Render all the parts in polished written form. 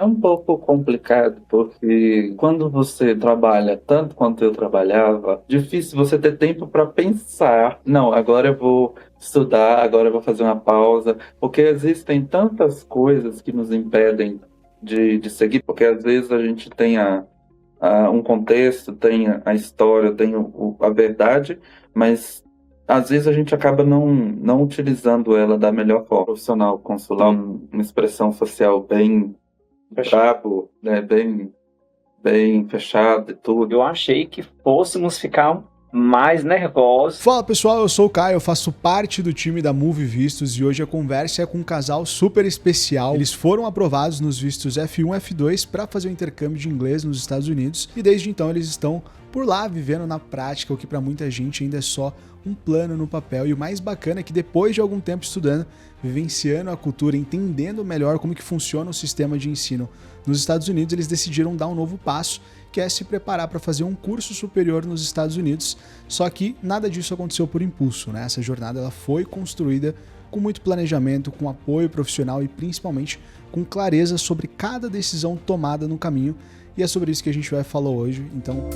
É um pouco complicado, porque quando você trabalha tanto quanto eu trabalhava, difícil você ter tempo para pensar. Não, agora eu vou estudar, agora eu vou fazer uma pausa, porque existem tantas coisas que nos impedem de seguir, porque às vezes a gente tem um contexto, tem a história, tem a verdade, mas às vezes a gente acaba não utilizando ela da melhor forma. O profissional consular, uma expressão social bem brabo, né? Bem fechado e tudo. Eu achei que fôssemos ficar mais nervosos. Fala pessoal, eu sou o Caio, eu faço parte do time da Move Vistos e hoje a conversa é com um casal super especial. Eles foram aprovados nos vistos F1 e F2 para fazer o intercâmbio de inglês nos Estados Unidos e desde então eles estão por lá vivendo na prática, o que para muita gente ainda é só um plano no papel. E o mais bacana é que depois de algum tempo estudando, vivenciando a cultura, entendendo melhor como que funciona o sistema de ensino nos Estados Unidos, eles decidiram dar um novo passo, que é se preparar para fazer um curso superior nos Estados Unidos. Só que nada disso aconteceu por impulso, né? Essa jornada ela foi construída com muito planejamento, com apoio profissional e principalmente com clareza sobre cada decisão tomada no caminho. E é sobre isso que a gente vai falar hoje. Então,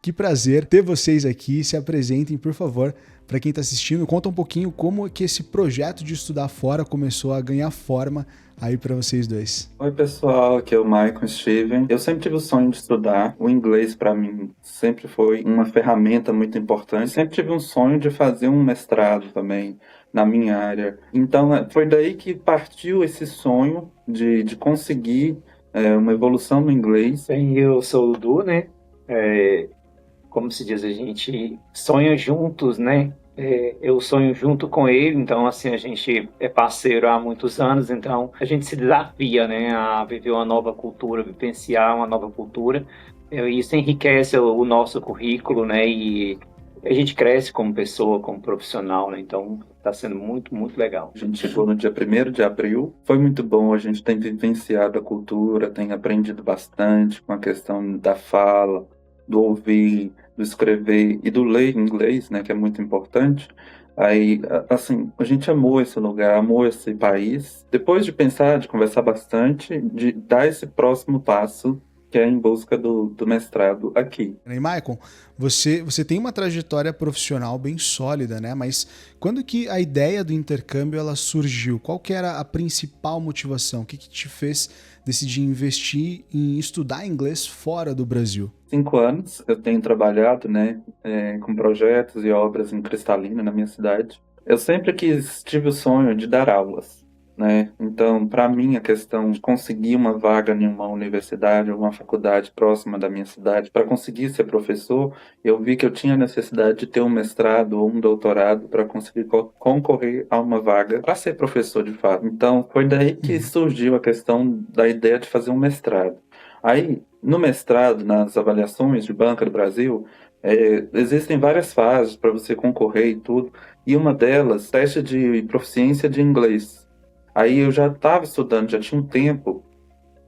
que prazer ter vocês aqui. Se apresentem, por favor, para quem está assistindo. Conta um pouquinho como que esse projeto de estudar fora começou a ganhar forma aí para vocês dois. Oi, pessoal, aqui é o Michael Steven. Eu sempre tive o sonho de estudar. O inglês, para mim, sempre foi uma ferramenta muito importante. Sempre tive um sonho de fazer um mestrado também na minha área. Então, foi daí que partiu esse sonho de conseguir uma evolução no inglês. Bem, eu sou o Du, né? Como se diz, a gente sonha juntos, né? Eu sonho junto com ele, então assim, a gente é parceiro há muitos anos, então a gente se desafia, né, a viver uma nova cultura, vivenciar uma nova cultura. Isso enriquece o nosso currículo, né, e a gente cresce como pessoa, como profissional, né, então está sendo muito, muito legal. A gente chegou no dia 1º de abril, foi muito bom, a gente tem vivenciado a cultura, tem aprendido bastante com a questão da fala, do ouvir, do escrever e do ler inglês, né, que é muito importante. Aí, assim, a gente amou esse lugar, amou esse país. Depois de pensar, de conversar bastante, de dar esse próximo passo, que é em busca do mestrado aqui. E Maicon, você tem uma trajetória profissional bem sólida, né? Mas quando que a ideia do intercâmbio ela surgiu? Qual que era a principal motivação? O que te fez decidir investir em estudar inglês fora do Brasil? 5 anos eu tenho trabalhado, né, com projetos e obras em Cristalina, na minha cidade. Eu sempre tive o sonho de dar aulas, né? Então, para mim, a questão de conseguir uma vaga em uma universidade ou uma faculdade próxima da minha cidade, para conseguir ser professor, eu vi que eu tinha necessidade de ter um mestrado ou um doutorado para conseguir concorrer a uma vaga para ser professor de fato. Então, foi daí que surgiu a questão da ideia de fazer um mestrado. Aí, no mestrado, nas avaliações de banca do Brasil, existem várias fases para você concorrer e tudo, e uma delas, teste de proficiência de inglês. Aí eu já estava estudando, já tinha um tempo,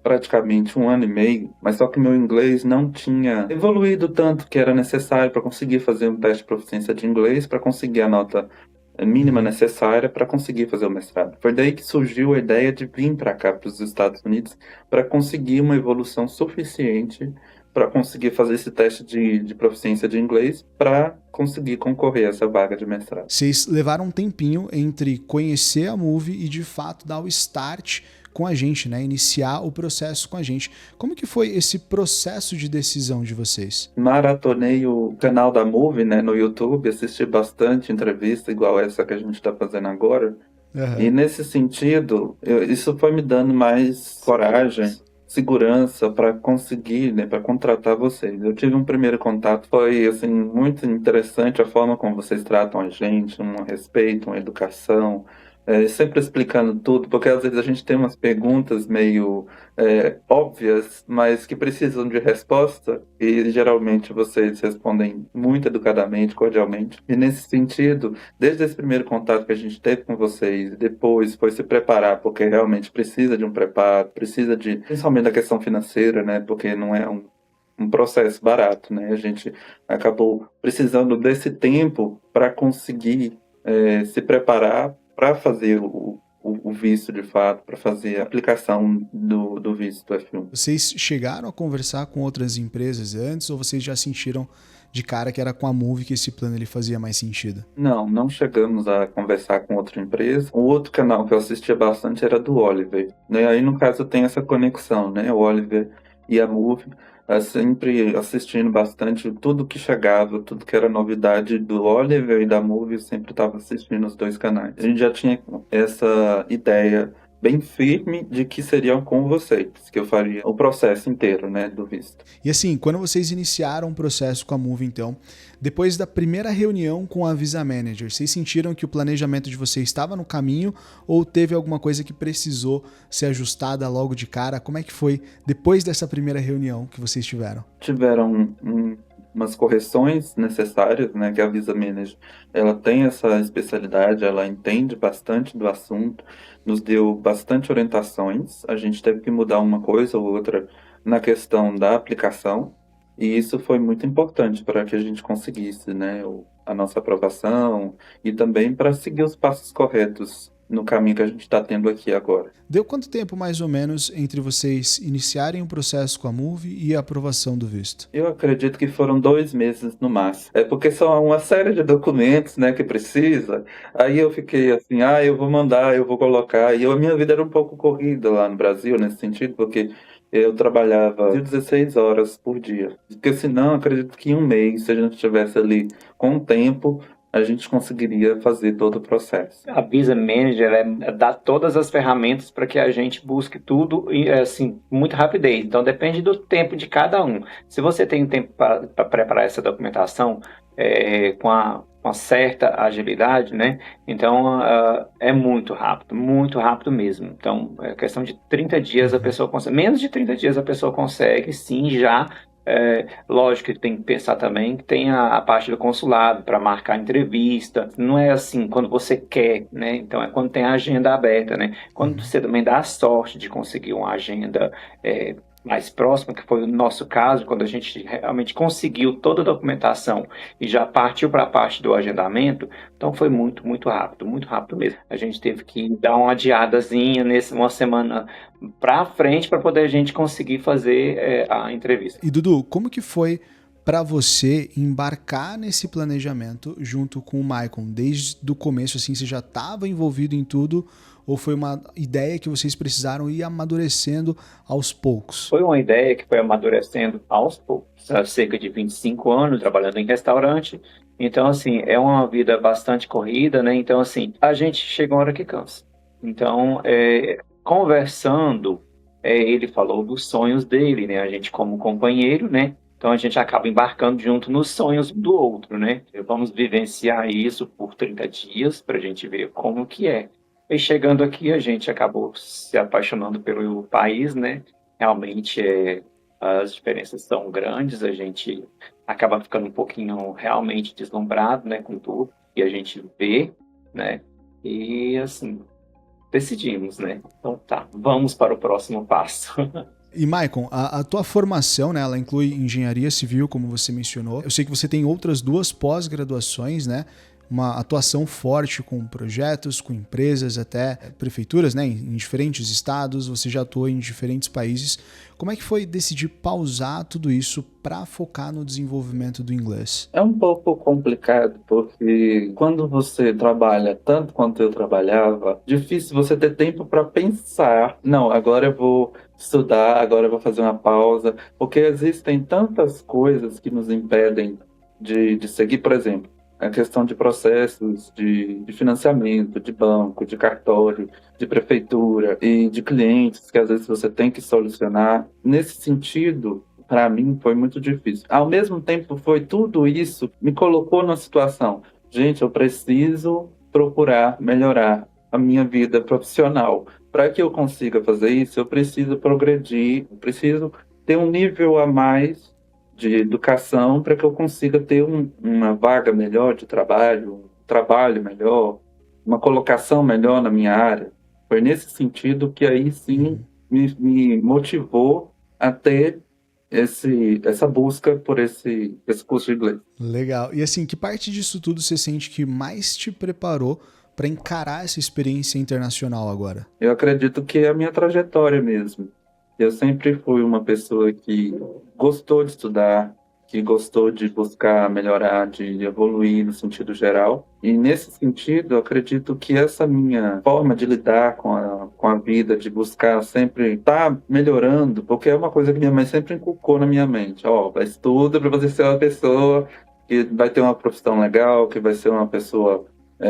praticamente 1 ano e meio, mas só que meu inglês não tinha evoluído tanto que era necessário para conseguir fazer um teste de proficiência de inglês, para conseguir a nota mínima necessária para conseguir fazer o mestrado. Foi daí que surgiu a ideia de vir para cá, para os Estados Unidos, para conseguir uma evolução suficiente para conseguir fazer esse teste de proficiência de inglês para conseguir concorrer a essa vaga de mestrado. Vocês levaram um tempinho entre conhecer a Move e de fato dar o start com a gente, né? Iniciar o processo com a gente. Como que foi esse processo de decisão de vocês? Maratonei o canal da Move, né, no YouTube, assisti bastante entrevista igual essa que a gente está fazendo agora. E nesse sentido, isso foi me dando mais coragem, segurança para conseguir, né, para contratar vocês. Eu tive um primeiro contato, foi assim muito interessante a forma como vocês tratam a gente, um respeito, uma educação, sempre explicando tudo, porque às vezes a gente tem umas perguntas meio óbvias, mas que precisam de resposta, e geralmente vocês respondem muito educadamente, cordialmente. E nesse sentido, desde esse primeiro contato que a gente teve com vocês, depois foi se preparar, porque realmente precisa de um preparo, precisa de, principalmente da questão financeira, né? Porque não é um processo barato, né? A gente acabou precisando desse tempo para conseguir se preparar para fazer o visto de fato, para fazer a aplicação do visto do F1. Vocês chegaram a conversar com outras empresas antes ou vocês já sentiram de cara que era com a Move que esse plano ele fazia mais sentido? Não chegamos a conversar com outra empresa. O outro canal que eu assistia bastante era do Oliver, né? Aí, no caso, tem essa conexão, né? O Oliver e a Move, sempre assistindo bastante tudo que chegava, tudo que era novidade do Oliver e da Move, eu sempre estava assistindo os dois canais. A gente já tinha essa ideia bem firme de que seriam com vocês, que eu faria o processo inteiro, né, do visto. E assim, quando vocês iniciaram o processo com a Move, então, depois da primeira reunião com a Visa Manager, vocês sentiram que o planejamento de vocês estava no caminho ou teve alguma coisa que precisou ser ajustada logo de cara? Como é que foi depois dessa primeira reunião que vocês tiveram? Tiveram umas correções necessárias, né, que a Visa Manager, ela tem essa especialidade, ela entende bastante do assunto, nos deu bastante orientações, a gente teve que mudar uma coisa ou outra na questão da aplicação, e isso foi muito importante para que a gente conseguisse, né, a nossa aprovação e também para seguir os passos corretos no caminho que a gente está tendo aqui agora. Deu quanto tempo, mais ou menos, entre vocês iniciarem o processo com a Move e a aprovação do visto? Eu acredito que foram 2 meses no máximo. É porque são uma série de documentos, né, que precisa. Aí eu fiquei assim, eu vou mandar, eu vou colocar. E a minha vida era um pouco corrida lá no Brasil, nesse sentido, porque eu trabalhava 16 horas por dia. Porque senão, acredito que em um mês, se a gente estivesse ali com o tempo, a gente conseguiria fazer todo o processo. A Visa Manager dá todas as ferramentas para que a gente busque tudo assim, muito rapidez. Então, depende do tempo de cada um. Se você tem tempo para preparar essa documentação com uma certa agilidade, né? Então, é muito rápido mesmo. Então, é questão de 30 dias a pessoa consegue, menos de 30 dias a pessoa consegue, sim, já. Lógico que tem que pensar também que tem a parte do consulado para marcar entrevista. Não é assim quando você quer, né? Então é quando tem a agenda aberta, né? Quando você também dá a sorte de conseguir uma agenda mais próxima, que foi o nosso caso, quando a gente realmente conseguiu toda a documentação e já partiu para a parte do agendamento, então foi muito rápido mesmo. A gente teve que dar uma adiadazinha uma semana para frente para poder a gente conseguir fazer a entrevista. E Dudu, como que foi para você embarcar nesse planejamento junto com o Maicon? Desde o começo, assim, você já estava envolvido em tudo ou foi uma ideia que vocês precisaram ir amadurecendo aos poucos? Foi uma ideia que foi amadurecendo aos poucos. Há cerca de 25 anos trabalhando em restaurante. Então, assim, é uma vida bastante corrida, né? Então, assim, a gente chega uma hora que cansa. Então, conversando, ele falou dos sonhos dele, né? A gente como companheiro, né? Então a gente acaba embarcando junto nos sonhos do outro, né? Vamos vivenciar isso por 30 dias para a gente ver como que é. E chegando aqui a gente acabou se apaixonando pelo país, né? Realmente as diferenças são grandes, a gente acaba ficando um pouquinho realmente deslumbrado, né? Com tudo que a gente vê, né? E assim, decidimos, né? Então tá, vamos para o próximo passo. E Maicon, a tua formação, né, ela inclui engenharia civil, como você mencionou. Eu sei que você tem outras 2 pós-graduações, né? Uma atuação forte com projetos, com empresas, até prefeituras, né, em diferentes estados, você já atuou em diferentes países. Como é que foi decidir pausar tudo isso para focar no desenvolvimento do inglês? É um pouco complicado, porque quando você trabalha tanto quanto eu trabalhava, difícil você ter tempo para pensar. Não, agora eu vou estudar, agora eu vou fazer uma pausa, porque existem tantas coisas que nos impedem de seguir, por exemplo, a questão de processos de financiamento, de banco, de cartório, de prefeitura e de clientes que às vezes você tem que solucionar. Nesse sentido, para mim foi muito difícil. Ao mesmo tempo, foi tudo isso me colocou numa situação. Gente, eu preciso procurar melhorar a minha vida profissional. Para que eu consiga fazer isso, eu preciso progredir, eu preciso ter um nível a mais de educação para que eu consiga ter uma vaga melhor de trabalho, um trabalho melhor, uma colocação melhor na minha área. Foi nesse sentido que aí sim me motivou a ter essa busca por esse curso de inglês. Legal. E assim, que parte disso tudo você sente que mais te preparou para encarar essa experiência internacional agora? Eu acredito que é a minha trajetória mesmo. Eu sempre fui uma pessoa que gostou de estudar, que gostou de buscar melhorar, de evoluir no sentido geral. E nesse sentido, eu acredito que essa minha forma de lidar com a vida, de buscar sempre estar melhorando, porque é uma coisa que minha mãe sempre inculcou na minha mente. Ó, estuda para você ser uma pessoa que vai ter uma profissão legal, que vai ser uma pessoa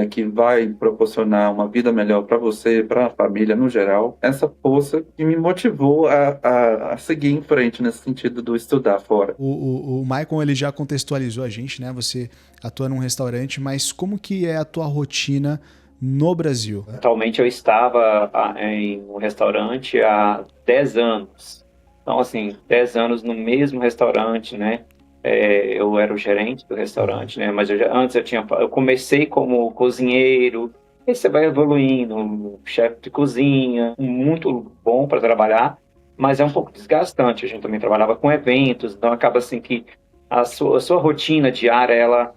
que vai proporcionar uma vida melhor para você, para a família no geral. Essa força que me motivou a seguir em frente nesse sentido do estudar fora. O Maicon, ele já contextualizou a gente, né? Você atua num restaurante, mas como que é a tua rotina no Brasil? Atualmente eu estava em um restaurante há 10 anos. Então, assim, 10 anos no mesmo restaurante, né? Eu era o gerente do restaurante, né? Mas antes eu comecei como cozinheiro, aí você vai evoluindo, chefe de cozinha, muito bom para trabalhar, mas é um pouco desgastante. A gente também trabalhava com eventos, então acaba assim que a sua rotina diária, ela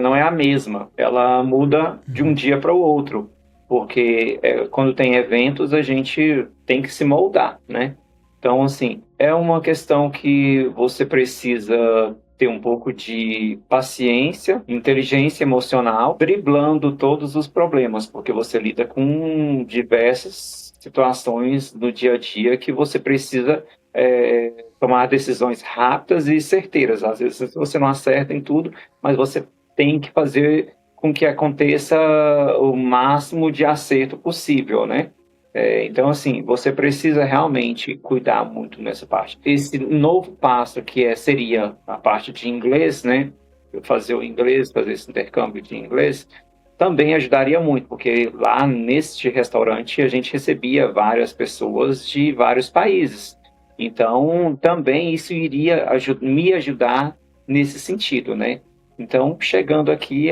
não é a mesma, ela muda de um dia para o outro, porque quando tem eventos a gente tem que se moldar, né? Então, assim, é uma questão que você precisa ter um pouco de paciência, inteligência emocional, driblando todos os problemas, porque você lida com diversas situações no dia a dia que você precisa tomar decisões rápidas e certeiras. Às vezes você não acerta em tudo, mas você tem que fazer com que aconteça o máximo de acerto possível, né? Então, assim, você precisa realmente cuidar muito nessa parte. Esse novo passo seria a parte de inglês, né? Fazer o inglês, fazer esse intercâmbio de inglês, também ajudaria muito, porque lá neste restaurante a gente recebia várias pessoas de vários países. Então, também isso iria me ajudar nesse sentido, né? Então, chegando aqui,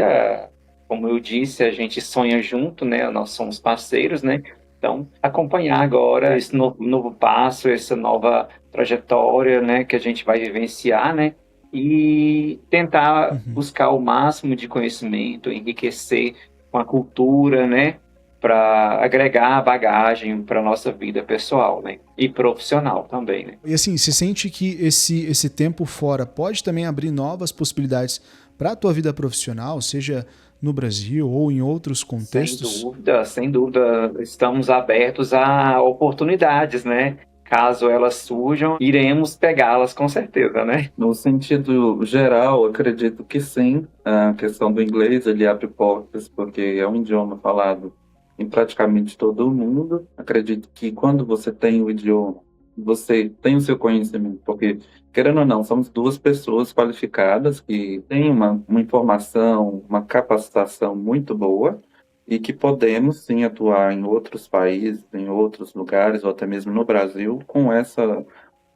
como eu disse, a gente sonha junto, né? Nós somos parceiros, né? Então, acompanhar agora esse novo passo, essa nova trajetória, né, que a gente vai vivenciar, né, e tentar buscar o máximo de conhecimento, enriquecer com a cultura, né, para agregar bagagem para a nossa vida pessoal, né, e profissional também, né. E assim, você sente que esse tempo fora pode também abrir novas possibilidades para a tua vida profissional, seja no Brasil ou em outros contextos? Sem dúvida, estamos abertos a oportunidades, né? Caso elas surjam, iremos pegá-las com certeza, né? No sentido geral, acredito que sim. A questão do inglês, ele abre portas, porque é um idioma falado em praticamente todo o mundo. Acredito que quando você tem o idioma, você tem o seu conhecimento, porque, querendo ou não, somos duas pessoas qualificadas que têm uma informação, uma capacitação muito boa e que podemos sim atuar em outros países, em outros lugares, ou até mesmo no Brasil, com essa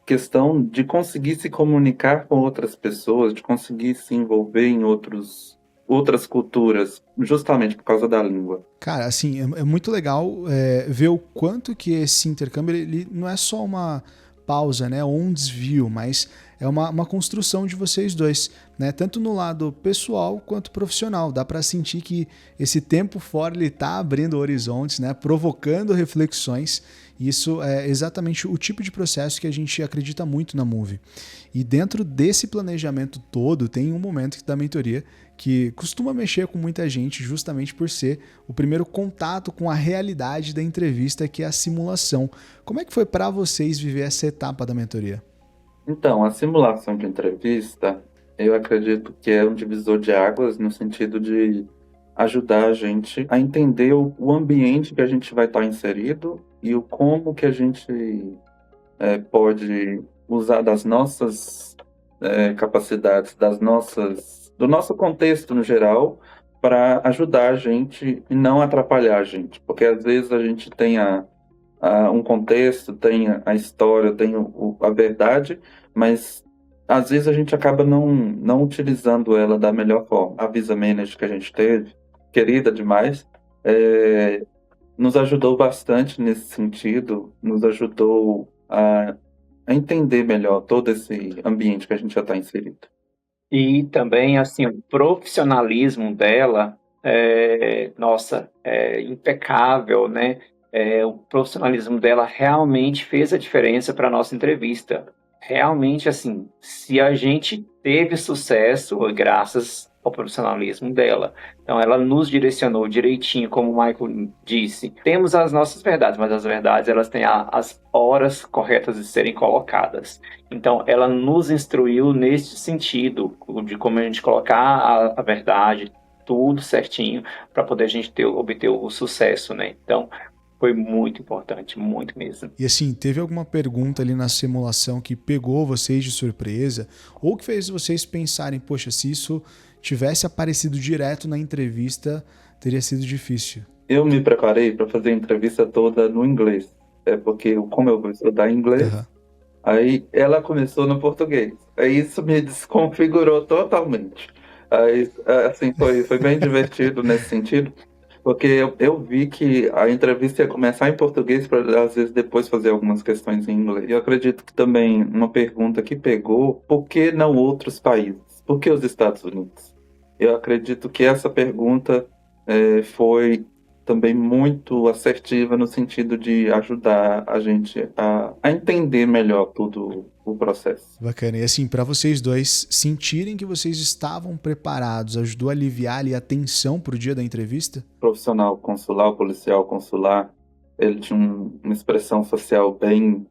questão de conseguir se comunicar com outras pessoas, de conseguir se envolver em outras culturas, justamente por causa da língua. Cara, assim, é muito legal ver o quanto que esse intercâmbio ele não é só uma pausa, né, ou um desvio, mas é uma construção de vocês dois, né, tanto no lado pessoal quanto profissional. Dá para sentir que esse tempo fora ele tá abrindo horizontes, né, provocando reflexões. Isso é exatamente o tipo de processo que a gente acredita muito na Move. E dentro desse planejamento todo tem um momento da mentoria que costuma mexer com muita gente justamente por ser o primeiro contato com a realidade da entrevista, que é a simulação. Como é que foi para vocês viver essa etapa da mentoria? Então, a simulação de entrevista, eu acredito que é um divisor de águas no sentido de ajudar a gente a entender o ambiente que a gente vai estar inserido e o como que a gente pode usar das nossas capacidades, do nosso contexto no geral, para ajudar a gente e não atrapalhar a gente. Porque às vezes a gente tem um contexto, tem a história, tem a verdade, mas às vezes a gente acaba não utilizando ela da melhor forma. A Visa Manager que a gente teve, querida demais, nos ajudou bastante nesse sentido, nos ajudou a entender melhor todo esse ambiente que a gente já está inserido. E também, assim, o profissionalismo dela nossa, é impecável, né? O profissionalismo dela realmente fez a diferença para a nossa entrevista. Realmente, assim, se a gente teve sucesso, foi graças ao profissionalismo dela. Então, ela nos direcionou direitinho, como o Michael disse. Temos as nossas verdades, mas as verdades, elas têm as horas corretas de serem colocadas. Então, ela nos instruiu nesse sentido, de como a gente colocar a verdade, tudo certinho, para poder a gente obter o sucesso, né? Então, foi muito importante, muito mesmo. E assim, teve alguma pergunta ali na simulação que pegou vocês de surpresa ou que fez vocês pensarem, poxa, se isso tivesse aparecido direto na entrevista, teria sido difícil? Eu me preparei para fazer a entrevista toda no inglês. Porque, como eu vou estudar inglês, aí ela começou no português. Aí isso me desconfigurou totalmente. Aí, assim, foi bem divertido nesse sentido, porque eu vi que a entrevista ia começar em português para, às vezes, depois fazer algumas questões em inglês. Eu acredito que também uma pergunta que pegou, por que não outros países? Por que os Estados Unidos? Eu acredito que essa pergunta foi também muito assertiva no sentido de ajudar a gente a entender melhor todo o processo. Bacana. E assim, para vocês dois sentirem que vocês estavam preparados, ajudou a aliviar ali a tensão pro dia da entrevista? Profissional consular, o policial consular, ele tinha uma expressão social bem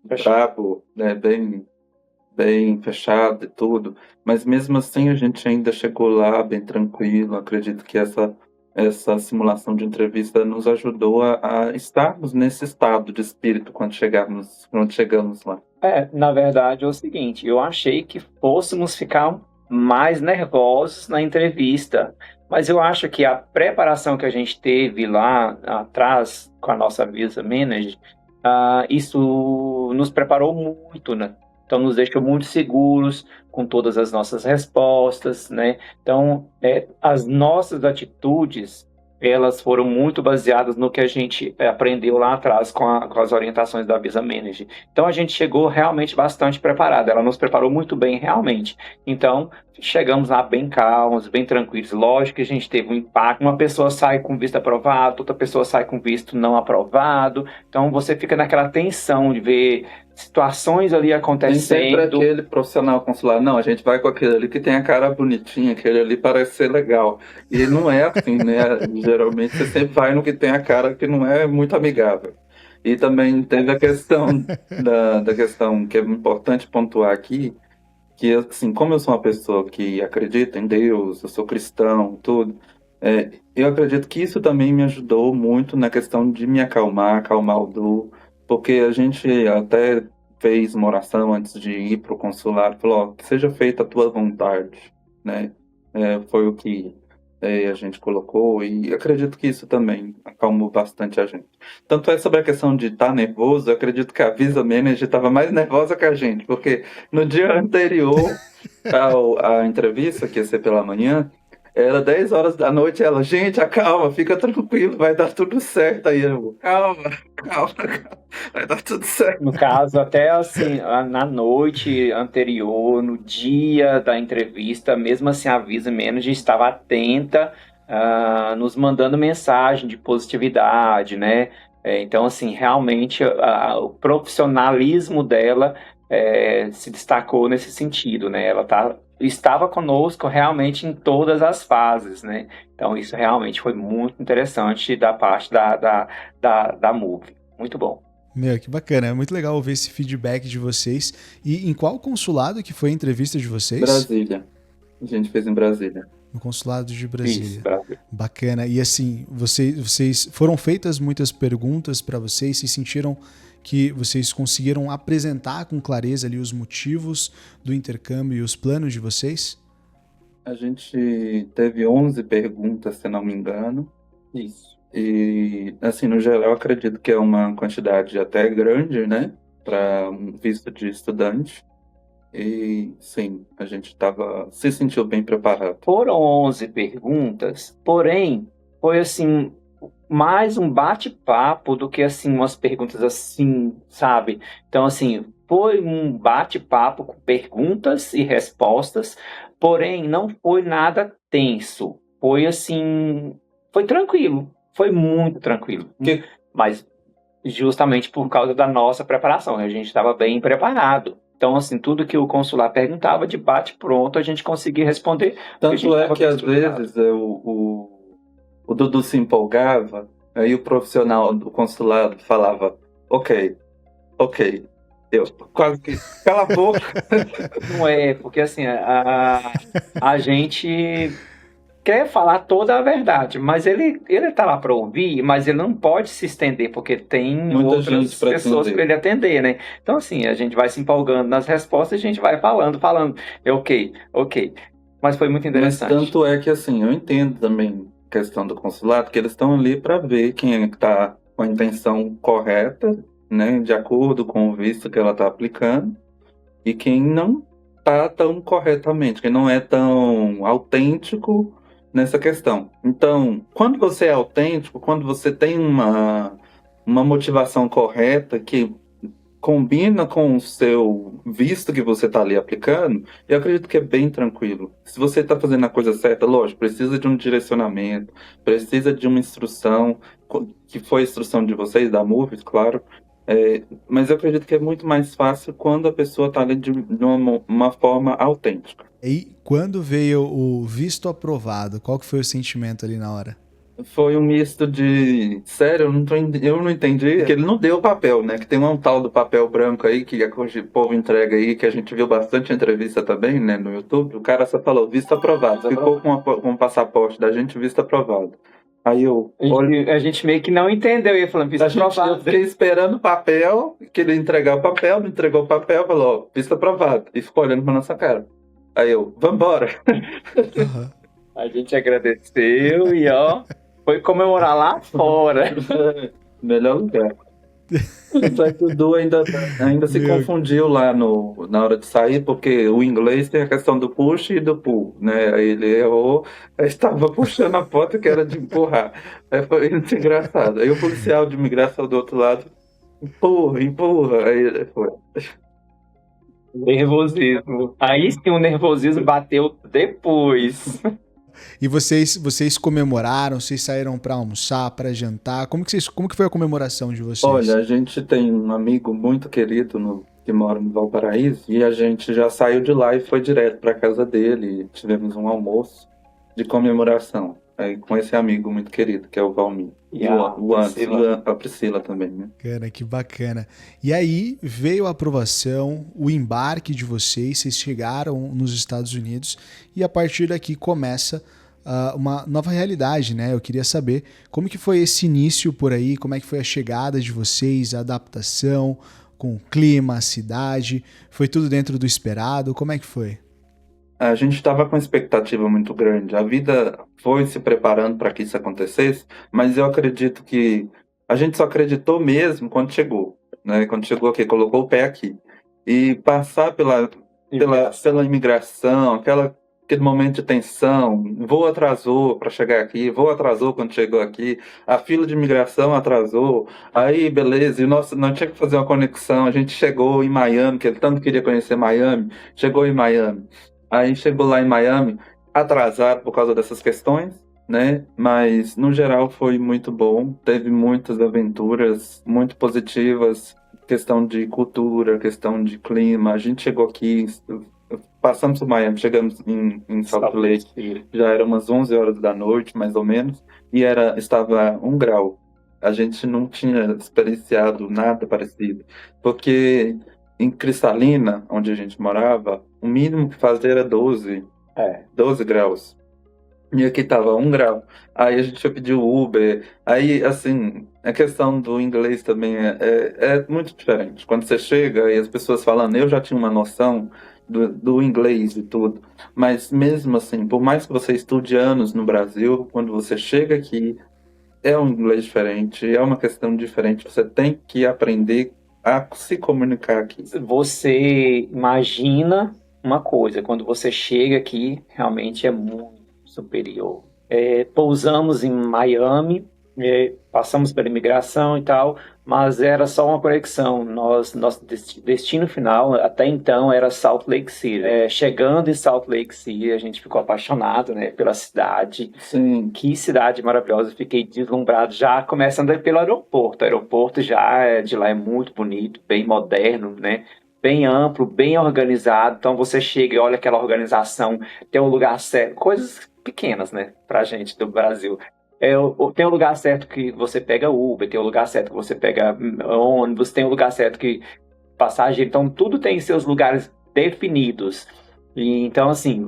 brabo, né, bem fechada e tudo, mas mesmo assim a gente ainda chegou lá bem tranquilo. Acredito que essa simulação de entrevista nos ajudou a estarmos nesse estado de espírito quando chegamos lá. Na verdade é o seguinte, eu achei que fôssemos ficar mais nervosos na entrevista, mas eu acho que a preparação que a gente teve lá atrás com a nossa Visa Manager, isso nos preparou muito, né? Então, nos deixou muito seguros com todas as nossas respostas, né? Então, as nossas atitudes, elas foram muito baseadas no que a gente aprendeu lá atrás com as orientações da Visa Manager. Então, a gente chegou realmente bastante preparado. Ela nos preparou muito bem, realmente. Então, chegamos lá bem calmos, bem tranquilos. Lógico que a gente teve um impacto. Uma pessoa sai com visto aprovado, outra pessoa sai com visto não aprovado. Então, você fica naquela tensão de ver situações ali acontecendo. Nem sempre aquele profissional consular, não, a gente vai com aquele ali que tem a cara bonitinha, aquele ali parece ser legal. E não é assim, né? Geralmente você sempre vai no que tem a cara que não é muito amigável. E também teve a questão da questão que é importante pontuar aqui, que assim, como eu sou uma pessoa que acredita em Deus, eu sou cristão, tudo, eu acredito que isso também me ajudou muito na questão de me acalmar o Du, porque a gente até fez uma oração antes de ir para o consulado, falou, ó, que seja feita a tua vontade, né? Foi o que a gente colocou, e acredito que isso também acalmou bastante a gente. Tanto é sobre a questão de estar nervoso, eu acredito que a Visa Manager estava mais nervosa que a gente, porque no dia anterior à entrevista, que ia ser pela manhã, era 10 horas da noite, ela, gente, acalma, fica tranquilo, vai dar tudo certo. Aí eu, calma, vai dar tudo certo. No caso, até assim, na noite anterior, no dia da entrevista, mesmo assim a Visa Manager estava atenta, nos mandando mensagem de positividade, né? Então, assim, realmente o profissionalismo dela se destacou nesse sentido, né? Ela estava conosco realmente em todas as fases, né? Então, isso realmente foi muito interessante da parte da Move. Muito bom. Meu, que bacana. É muito legal ouvir esse feedback de vocês. E em qual consulado que foi a entrevista de vocês? Brasília. A gente fez em Brasília. No consulado de Brasília. Isso, Brasília. Bacana. E assim, vocês foram feitas muitas perguntas para vocês, se sentiram que vocês conseguiram apresentar com clareza ali os motivos do intercâmbio e os planos de vocês? A gente teve 11 perguntas, se não me engano. Isso. E, assim, no geral, eu acredito que é uma quantidade até grande, né? Para um visto de estudante. E, sim, a gente se sentiu bem preparado. Foram 11 perguntas, porém, foi assim, mais um bate-papo do que assim umas perguntas assim, sabe? Então, assim, foi um bate-papo com perguntas e respostas, porém não foi nada tenso. Foi assim, foi tranquilo, foi muito tranquilo. Mas justamente por causa da nossa preparação, a gente estava bem preparado. Então, assim, tudo que o consular perguntava, de bate-pronto, a gente conseguia responder. Tanto é que, às vezes, o Dudu se empolgava, aí o profissional do consulado falava, ok, eu quase que, cala a boca. Não é, porque assim, a gente quer falar toda a verdade, mas ele tá lá para ouvir, mas ele não pode se estender, porque tem Muita outras gente pra pessoas atender. para ele atender, né? Então, assim, a gente vai se empolgando nas respostas, a gente vai falando, ok. Mas foi muito Mas interessante. tanto é que, assim, eu entendo também a questão do consulado, que eles estão ali para ver quem é que está com a intenção correta, né, de acordo com o visto que ela está aplicando, e quem não está tão corretamente, quem não é tão autêntico nessa questão. Então, quando você é autêntico, quando você tem uma motivação correta que combina com o seu visto que você está ali aplicando, eu acredito que é bem tranquilo. Se você está fazendo a coisa certa, lógico, precisa de um direcionamento, precisa de uma instrução, que foi a instrução de vocês, da Movies, claro, mas eu acredito que é muito mais fácil quando a pessoa está ali de uma forma autêntica. E quando veio o visto aprovado, qual que foi o sentimento ali na hora? Foi um misto de... Sério, eu não entendi. Que ele não deu o papel, né? Que tem um tal do papel branco aí que o povo entrega aí, que a gente viu bastante entrevista também, né, no YouTube. O cara só falou, visto aprovado. Ficou com o passaporte da gente, visto aprovado. Aí eu... A gente meio que não entendeu, ia falando, visto aprovado. Eu fiquei esperando o papel, que ele entregar o papel, não entregou o papel, falou, ó, visto aprovado. E ficou olhando pra nossa cara. Aí eu, vambora. Uhum. A gente agradeceu e ó, foi comemorar lá fora. Melhor lugar. Só que o Du ainda se confundiu lá na hora de sair, porque o inglês tem a questão do push e do pull, né? Aí ele errou, aí estava puxando a porta que era de empurrar. Aí foi muito engraçado. Aí o policial de imigração do outro lado, empurra. Aí ele foi. Nervosismo. Aí sim o nervosismo bateu depois. E vocês comemoraram? Vocês saíram para almoçar, para jantar? Como que foi a comemoração de vocês? Olha, a gente tem um amigo muito querido que mora no Valparaíso e a gente já saiu de lá e foi direto para casa dele. Tivemos um almoço de comemoração aí, com esse amigo muito querido, que é o Valmir. E a Priscila também, né? Bacana, que bacana. E aí veio a aprovação, o embarque de vocês chegaram nos Estados Unidos e a partir daqui começa uma nova realidade, né? Eu queria saber como que foi esse início por aí, como é que foi a chegada de vocês, a adaptação com o clima, a cidade, foi tudo dentro do esperado, como é que foi? A gente estava com expectativa muito grande. A vida foi se preparando para que isso acontecesse, mas eu acredito que a gente só acreditou mesmo quando chegou, né? Quando chegou aqui, colocou o pé aqui. E passar pela imigração, aquele momento de tensão, voo atrasou para chegar aqui, voo atrasou quando chegou aqui, a fila de imigração atrasou, aí beleza, e nós tinha que fazer uma conexão, a gente chegou em Miami, que ele tanto queria conhecer Miami, chegou em Miami. Aí chegou lá em Miami, atrasado por causa dessas questões, né? Mas no geral foi muito bom. Teve muitas aventuras muito positivas, questão de cultura, questão de clima. A gente chegou aqui, passamos por Miami, chegamos em Salt Lake, já era umas 11 horas da noite, mais ou menos, e estava 1 grau. A gente não tinha experienciado nada parecido, porque em Cristalina, onde a gente morava, o mínimo que fazia era 12 graus. E aqui tava 1 grau. Aí a gente foi pedir o Uber. Aí, assim, a questão do inglês também é muito diferente. Quando você chega e as pessoas falando, eu já tinha uma noção do inglês e tudo. Mas mesmo assim, por mais que você estude anos no Brasil, quando você chega aqui, é um inglês diferente, é uma questão diferente. Você tem que aprender a se comunicar aqui. Você imagina uma coisa, quando você chega aqui, realmente é muito superior. Pousamos em Miami, Passamos pela imigração e tal, mas era só uma conexão. Nosso destino final, até então, era Salt Lake City. Chegando em Salt Lake City, a gente ficou apaixonado, né, pela cidade. Sim. Que cidade maravilhosa, fiquei deslumbrado já, começando pelo aeroporto. O aeroporto de lá é muito bonito, bem moderno, né? Bem amplo, bem organizado. Então você chega e olha aquela organização, tem um lugar certo, coisas pequenas, né, pra gente do Brasil. Tem um lugar certo que você pega Uber, tem um lugar certo que você pega ônibus, tem um lugar certo que passageiro. Então tudo tem seus lugares definidos. E, então, assim,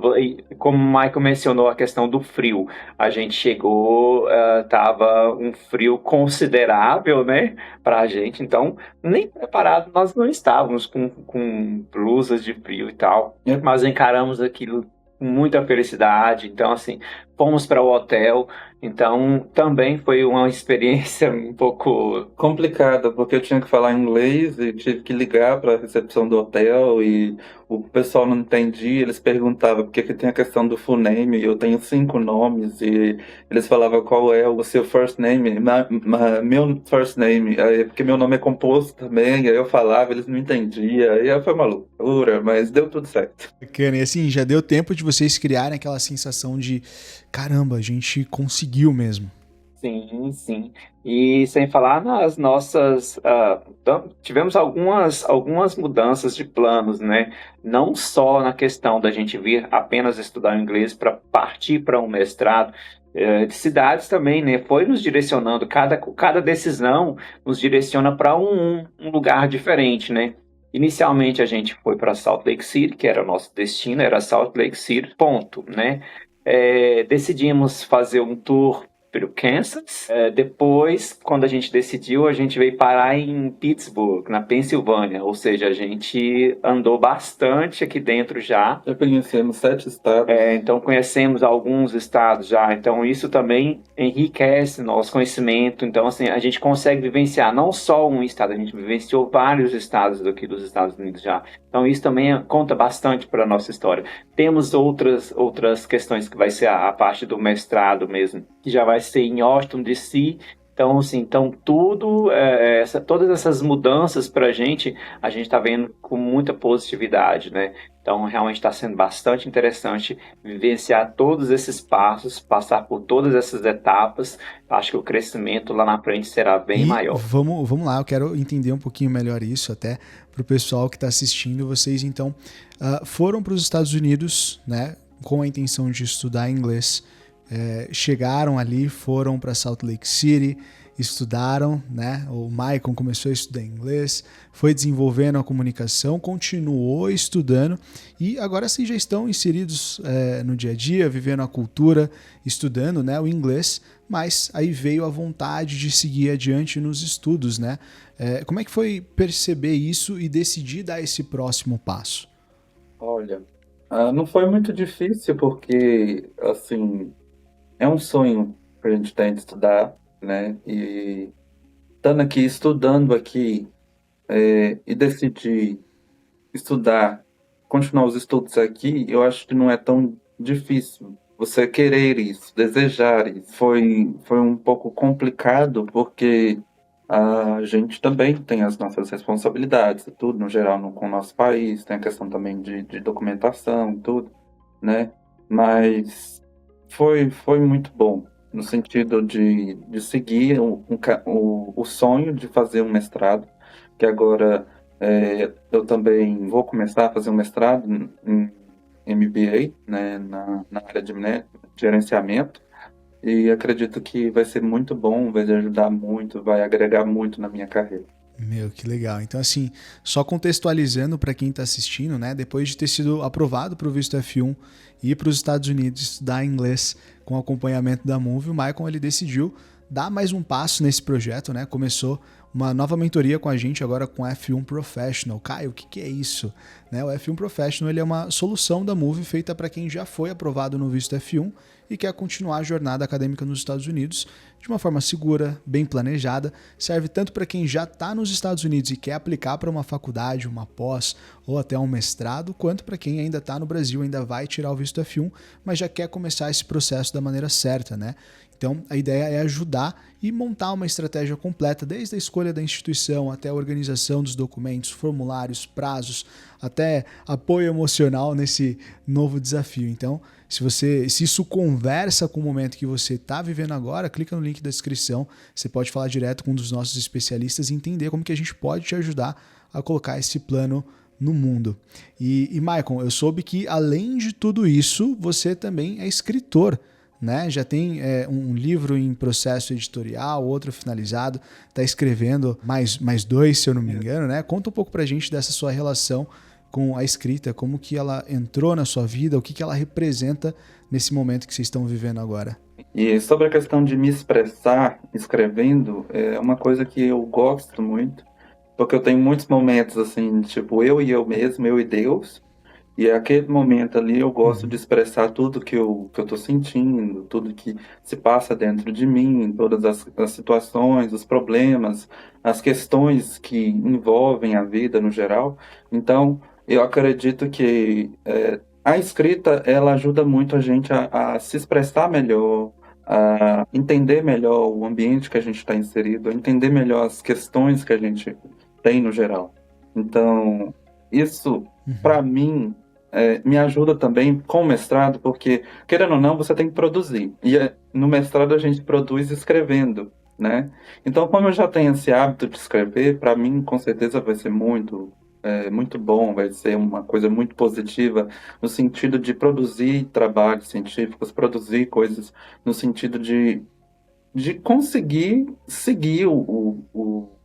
como o Michael mencionou a questão do frio, a gente chegou, tava um frio considerável, né, pra gente, então nem preparado nós não estávamos com blusas de frio e tal, mas encaramos aquilo com muita felicidade. Então, assim, fomos para o hotel, então também foi uma experiência um pouco Complicada, porque eu tinha que falar inglês e tive que ligar para a recepção do hotel e o pessoal não entendia, eles perguntavam por que que tem a questão do full name, eu tenho 5 nomes e eles falavam qual é o seu first name, meu first name, aí, porque meu nome é composto também, aí eu falava, eles não entendiam, aí foi uma loucura, mas deu tudo certo. Bacana, e assim, já deu tempo de vocês criarem aquela sensação de caramba, a gente conseguiu mesmo. Sim, sim. E sem falar nas nossas. Tivemos algumas mudanças de planos, né? Não só na questão da gente vir apenas estudar inglês para partir para um mestrado, de cidades também, né? Foi nos direcionando, cada decisão nos direciona para um lugar diferente, né? Inicialmente a gente foi para Salt Lake City, que era o nosso destino, era Salt Lake City, ponto, né? Decidimos fazer um tour pelo Kansas. Depois, quando a gente decidiu, a gente veio parar em Pittsburgh, na Pensilvânia. Ou seja, a gente andou bastante aqui dentro já. Já conhecemos 7 estados. Então, conhecemos alguns estados já. Então, isso também enriquece nosso conhecimento. Então, assim, a gente consegue vivenciar não só um estado, a gente vivenciou vários estados aqui dos Estados Unidos já. Então, isso também conta bastante para a nossa história. Temos outras questões que vai ser a parte do mestrado mesmo, que já vai ser em Washington, D.C. Então, assim, todas essas mudanças para a gente está vendo com muita positividade, né? Então, realmente está sendo bastante interessante vivenciar todos esses passos, passar por todas essas etapas. Acho que o crescimento lá na frente será bem maior. Vamos lá, eu quero entender um pouquinho melhor isso, até para o pessoal que está assistindo. Vocês, então, foram para os Estados Unidos, né, com a intenção de estudar inglês. Chegaram ali, foram para Salt Lake City, estudaram, né? O Maicon começou a estudar inglês, foi desenvolvendo a comunicação, continuou estudando e agora sim já estão inseridos no dia a dia, vivendo a cultura, estudando, né, o inglês, mas aí veio a vontade de seguir adiante nos estudos, né? Como é que foi perceber isso e decidir dar esse próximo passo? Olha, não foi muito difícil porque, assim, é um sonho que a gente tem de estudar, né? E estando aqui, estudando aqui, e decidir estudar, continuar os estudos aqui, eu acho que não é tão difícil. Você querer isso, desejar isso. Foi um pouco complicado porque a gente também tem as nossas responsabilidades e tudo, no geral, com o nosso país, tem a questão também de documentação e tudo, né? Mas foi muito bom, no sentido de seguir o sonho de fazer um mestrado, que agora eu também vou começar a fazer um mestrado em MBA, né, na área de gerenciamento, e acredito que vai ser muito bom, vai ajudar muito, vai agregar muito na minha carreira. Meu, que legal. Então, assim, só contextualizando para quem está assistindo, né? Depois de ter sido aprovado para o visto F1 e ir para os Estados Unidos estudar inglês com acompanhamento da Move, o Maicon ele decidiu dar mais um passo nesse projeto, né? Começou uma nova mentoria com a gente agora com o F1 Professional. Caio, o que é isso? Né? O F1 Professional ele é uma solução da Move feita para quem já foi aprovado no visto F1 e quer continuar a jornada acadêmica nos Estados Unidos de uma forma segura, bem planejada. Serve tanto para quem já está nos Estados Unidos e quer aplicar para uma faculdade, uma pós ou até um mestrado, quanto para quem ainda está no Brasil, ainda vai tirar o visto F1, mas já quer começar esse processo da maneira certa, né? Então, a ideia é ajudar e montar uma estratégia completa, desde a escolha da instituição até a organização dos documentos, formulários, prazos, até apoio emocional nesse novo desafio. Então, se isso conversa com o momento que você está vivendo agora, clica no link da descrição, você pode falar direto com um dos nossos especialistas e entender como que a gente pode te ajudar a colocar esse plano no mundo. E Maicon, eu soube que além de tudo isso, você também é escritor, né? Já tem um livro em processo editorial, outro finalizado, está escrevendo mais 2, se eu não me engano, né? Conta um pouco pra gente dessa sua relação com a escrita, como que ela entrou na sua vida, o que que ela representa nesse momento que vocês estão vivendo agora. E sobre a questão de me expressar escrevendo, é uma coisa que eu gosto muito, porque eu tenho muitos momentos assim, tipo, eu e eu mesmo, eu e Deus, e aquele momento ali eu gosto de expressar tudo que eu tô sentindo, tudo que se passa dentro de mim, todas as situações, os problemas, as questões que envolvem a vida no geral. Então, eu acredito que a escrita, ela ajuda muito a gente a se expressar melhor, a entender melhor o ambiente que a gente está inserido, a entender melhor as questões que a gente tem no geral. Então, isso, para mim, me ajuda também com o mestrado, porque, querendo ou não, você tem que produzir. E no mestrado a gente produz escrevendo, né? Então, como eu já tenho esse hábito de escrever, para mim, com certeza vai ser muito bom, vai ser uma coisa muito positiva no sentido de produzir trabalhos científicos, produzir coisas no sentido de conseguir seguir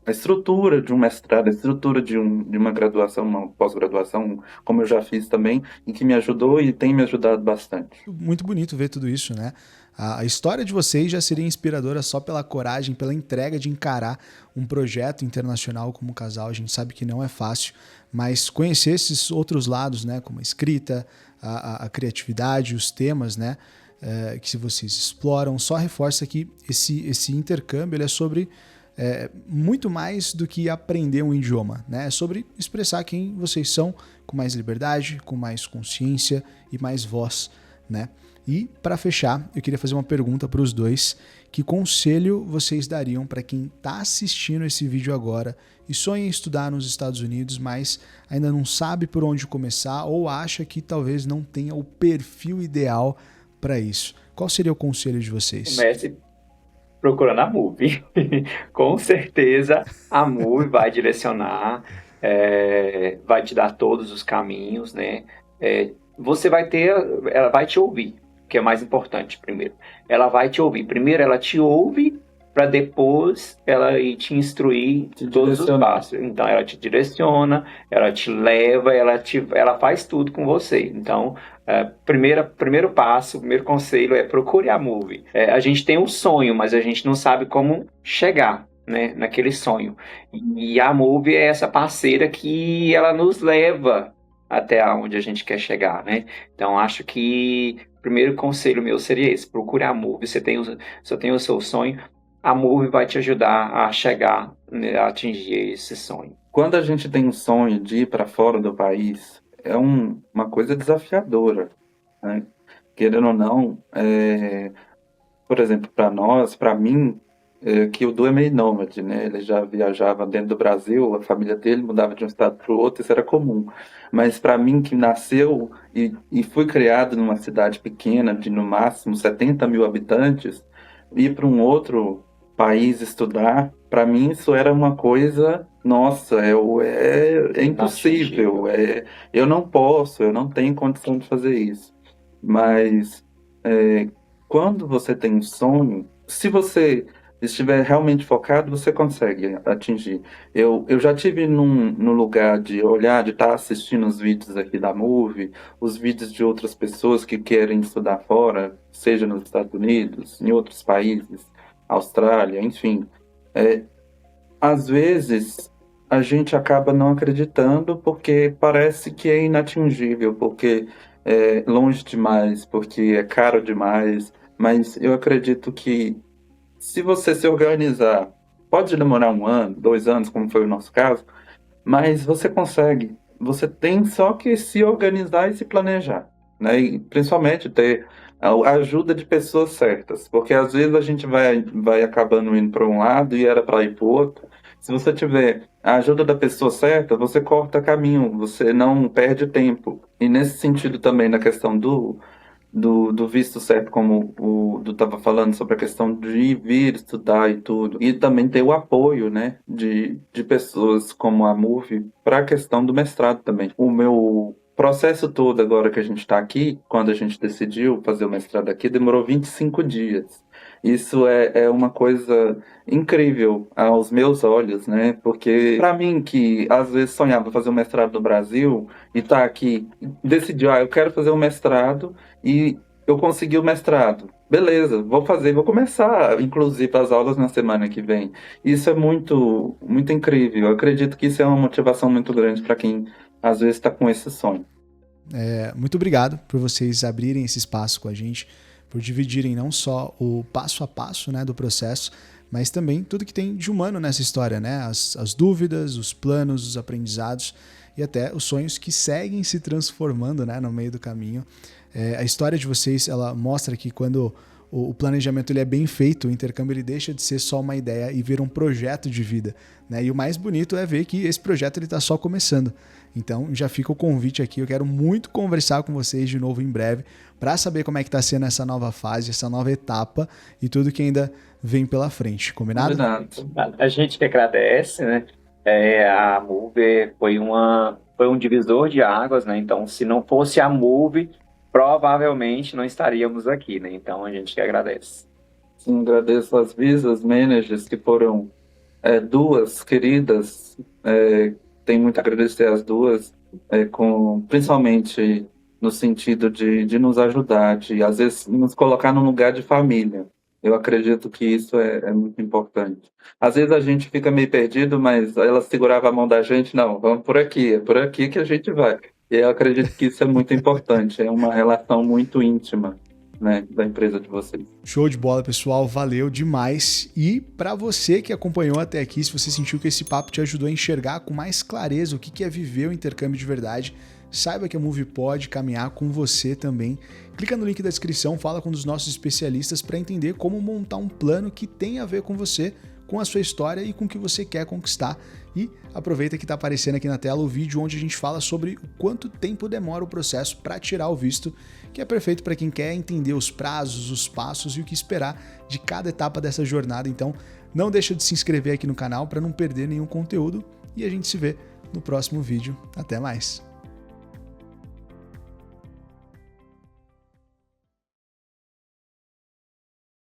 a estrutura de um mestrado, a estrutura de uma graduação, uma pós-graduação, como eu já fiz também, e que me ajudou e tem me ajudado bastante. Muito bonito ver tudo isso, né? A história de vocês já seria inspiradora só pela coragem, pela entrega de encarar um projeto internacional como casal. A gente sabe que não é fácil, mas conhecer esses outros lados, né, como a escrita, a criatividade, os temas, né, que vocês exploram, só reforça que esse intercâmbio ele é sobre muito mais do que aprender um idioma, né? É sobre expressar quem vocês são com mais liberdade, com mais consciência e mais voz, né? E para fechar, eu queria fazer uma pergunta para os dois. Que conselho vocês dariam para quem está assistindo esse vídeo agora e sonha em estudar nos Estados Unidos, mas ainda não sabe por onde começar ou acha que talvez não tenha o perfil ideal para isso? Qual seria o conselho de vocês? Comece procurando a MUVI. Com certeza a MUVI vai direcionar, vai te dar todos os caminhos, né? Você vai ter, ela vai te ouvir, que é mais importante primeiro. Ela vai te ouvir. Primeiro ela te ouve, para depois ela ir te instruir todos os passos. Então ela te direciona, ela te leva, ela faz tudo com você. Então, primeiro passo, primeiro conselho é procure a MUVI. A gente tem um sonho, mas a gente não sabe como chegar, né, naquele sonho. E a MUVI é essa parceira que ela nos leva até onde a gente quer chegar, né? Então acho que o primeiro conselho meu seria esse: procure a MUVI. Você tem o seu sonho, a MUVI vai te ajudar a chegar, né, a atingir esse sonho. Quando a gente tem um sonho de ir para fora do país, é uma coisa desafiadora, né? Querendo ou não, por exemplo, para mim, que o Du é meio nômade, né? Ele já viajava dentro do Brasil, a família dele mudava de um estado para o outro, isso era comum. Mas para mim, que nasceu e fui criado numa cidade pequena, de no máximo 70 mil habitantes, ir para um outro país estudar, para mim isso era uma coisa, nossa, é impossível, eu não posso, eu não tenho condição de fazer isso. Mas quando você tem um sonho, se você estiver realmente focado, você consegue atingir. Eu já tive no lugar de olhar, de estar assistindo os vídeos aqui da MUVI, os vídeos de outras pessoas que querem estudar fora, seja nos Estados Unidos, em outros países, Austrália, enfim. Às vezes a gente acaba não acreditando porque parece que é inatingível, porque é longe demais, porque é caro demais, mas eu acredito que se você se organizar, pode demorar 1 ano, 2 anos, como foi o nosso caso, mas você consegue. Você tem só que se organizar e se planejar, né? E principalmente ter a ajuda de pessoas certas, porque às vezes a gente vai acabando indo para um lado e era para ir para o outro. Se você tiver a ajuda da pessoa certa, você corta caminho, você não perde tempo. E nesse sentido também, na questão do visto certo, como o Du estava falando sobre a questão de vir estudar e tudo, e também ter o apoio, né, de pessoas como a MUV para a questão do mestrado também. O meu processo todo agora que a gente está aqui, quando a gente decidiu fazer o mestrado aqui, demorou 25 dias. Isso é uma coisa incrível aos meus olhos, né? Porque para mim que às vezes sonhava fazer um mestrado no Brasil e tá aqui, decidiu, eu quero fazer um mestrado e eu consegui o mestrado. Beleza, vou fazer, vou começar, inclusive, as aulas na semana que vem. Isso é muito, muito incrível. Eu acredito que isso é uma motivação muito grande para quem às vezes está com esse sonho. Muito obrigado por vocês abrirem esse espaço com a gente, por dividirem não só o passo a passo, né, do processo, mas também tudo que tem de humano nessa história, né? As dúvidas, os planos, os aprendizados e até os sonhos que seguem se transformando, né, no meio do caminho. A história de vocês, ela mostra que quando o planejamento ele é bem feito, o intercâmbio ele deixa de ser só uma ideia e vira um projeto de vida, né? E o mais bonito é ver que esse projeto está só começando. Então já fica o convite aqui, eu quero muito conversar com vocês de novo em breve para saber como é que está sendo essa nova fase, essa nova etapa e tudo que ainda vem pela frente, combinado? A gente que agradece, né? A MUV foi um divisor de águas, né? Então, se não fosse a MUV, provavelmente não estaríamos aqui, né? Então, a gente que agradece. Sim, agradeço as visas managers que foram duas queridas, tenho muito a agradecer as duas, principalmente no sentido de nos ajudar, de às vezes nos colocar num lugar de família. Eu acredito que isso é muito importante. Às vezes a gente fica meio perdido, mas ela segurava a mão da gente, não, vamos por aqui, é por aqui que a gente vai. E eu acredito que isso é muito importante, é uma relação muito íntima, né, da empresa de vocês. Show de bola, pessoal, valeu demais. E para você que acompanhou até aqui, se você sentiu que esse papo te ajudou a enxergar com mais clareza o que é viver o intercâmbio de verdade, saiba que a MUV pode caminhar com você também. Clica no link da descrição, fala com um dos nossos especialistas para entender como montar um plano que tem a ver com você, com a sua história e com o que você quer conquistar. E aproveita que está aparecendo aqui na tela o vídeo onde a gente fala sobre o quanto tempo demora o processo para tirar o visto, que é perfeito para quem quer entender os prazos, os passos e o que esperar de cada etapa dessa jornada. Então não deixa de se inscrever aqui no canal para não perder nenhum conteúdo e a gente se vê no próximo vídeo. Até mais!